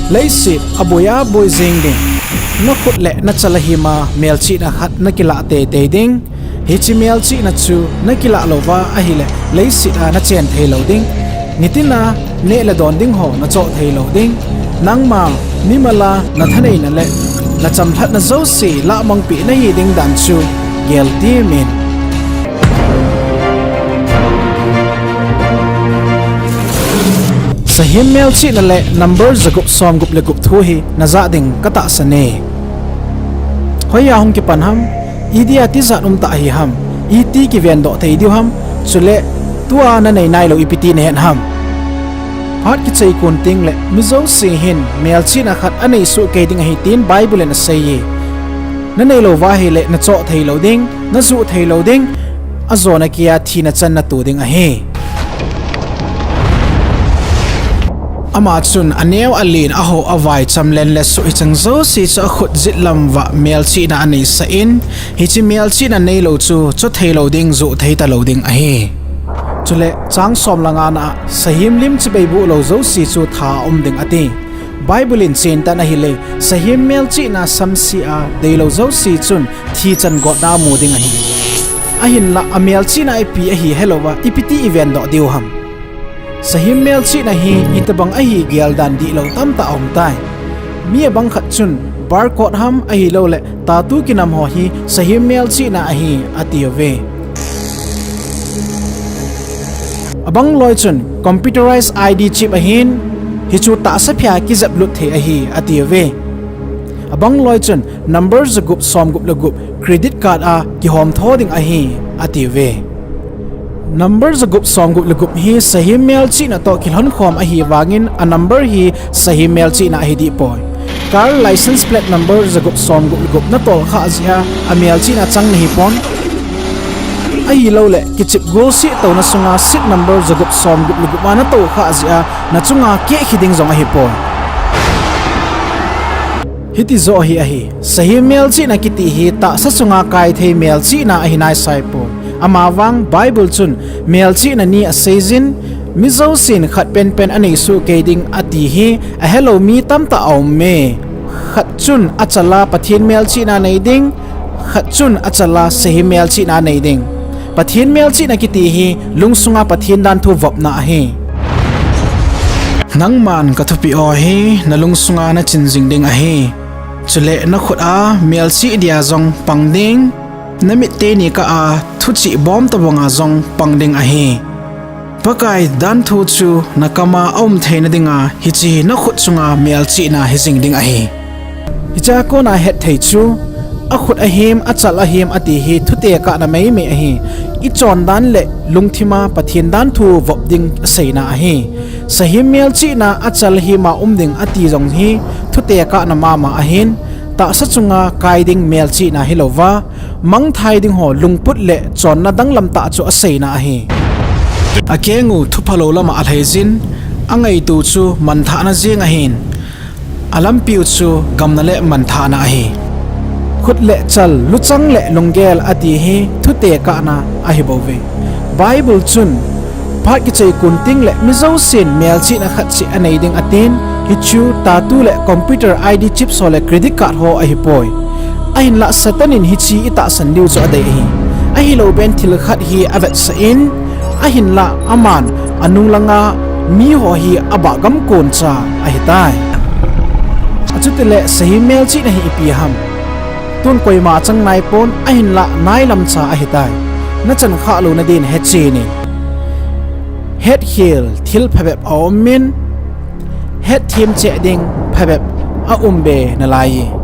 lấy xịt aboya boy zing ding nó khut lệ nó chalahima melchihna khat na kila te te ding hichi melchihna chu na kila lova a hi le lấy xịt a na chen thei lo ding nitina ne la don ding ho na cho thei lo ding nang ma mimala na thanei na le na cham that na zo si la mang pi na hi ding dan chu gel ti min Sahem melchihna le number zagup som gup le gup thu hi na za ding kata sane hoya hong ki pan ham idia ti za ta hi ham iti ki ven do thei diu ham chule tua na nei nai lo ipiti ne hen ham hat ki chei kun ting le mizo se hin melchihna khat anei su ke ding hi tin bible na sei ye na nei lo wa hi le na cho thei lo ding na zu thei lo ding azona kia thina chan na tu ding a he ama chun aneu alin aho avai chamlen le su ichang zo si cha khut zitlam wa melchihna ani sa in hi chi melchihna nei lo chu cho thei lo ding zu thei ta lo ding a he chule chang som langa na sahim lim chi bei bu lo zo si chu tha ding ati bible in chen ta na hi le sahim melchihna samsi a dei lo zo si chun thi chan go da mu ding a hi a hin la melchihna ip a hi hello wa ipiti event do diu ham Sahim melchihna hi itabang ahi gyal dan di lo tam ta ong tai mi bang khat chun barcode ham ahi lo le tatu kinam ho hi sahim melchihna ahi atiove abang loi chun computerized id chip ahin hi chu ta sa phya ki zap lut the ahi atiove abang loi chun number zagup som gup le gup credit card a ki hom thoding ahi atiove number zagup som gup legup hi sahim melchihna to kilhon khom a hi wangin a number hi sahim melchihna hi di poi car license plate number zagup som gup legup na tol kha azia a melchihna chang ni pon a hi lo le kichip go si to na sunga sit number zagup som gup legup na to kha azia na chunga ke khiding zong a hi poi hiti zo hi a hi sahim melchihna kiti hi ta sa chunga kai thei melchihna a hi nai sai po amawang bible chun melchihna ni a seizin mizo sin khat pen ani su keding ati hi a hello mi tam ta aw me khat chun achala pathin melchihna nei ding khat chun achala sahim melchihna nei ding pathin melchihna kiti hi lungsunga pathin dan thu vop na hi nangman ka thupi o hi na lungsunga na chinjing ding a hi chule na khut a melchi dia zong pangding namit te ni ka a thuchi bom ta bonga zong pangding a hi pakai dan thu chu nakama om theina dinga hichi na khut chunga melchihna hizing ding a hi hicha ko na het thei chu a khut a him a chal a him ati hi thute ka na mai me a hi I chon dan le lungthima pathin dan thu vop ding seina a hi sahim melchihna a chal hi ma ding ati zong hi thute ka na ma a hin ta sa chunga kaiding melchihna hilova mang thai ding ho lungput le chon na dang lam ta chu aseina a hi akengu thupalo lama alhezin angai tu chu mantha na jing a hin alam piu chu gamna le mantha na a hi khut le chal luchang le lungel ati hi thute ka na a hi bove bible chun phat ki chei kun ting le mizo sin melchihna khat chi anei ding atin hichu tatu le computer id chip so le credit card ho a hi poi ahin la satanin hichi ita san liu cho adai hi a hi lo ben thil khat hi avet sa in ahin la aman anung langa mi ho hi aba gam kon cha a hi tai achutile sahim melchihna hi ipi ham tun koima chang nai pon ahin la nai lam cha a hi tai na chan kha lo na din he che ni head heel thil phabep awmin head team che ding phabep a umbe na lai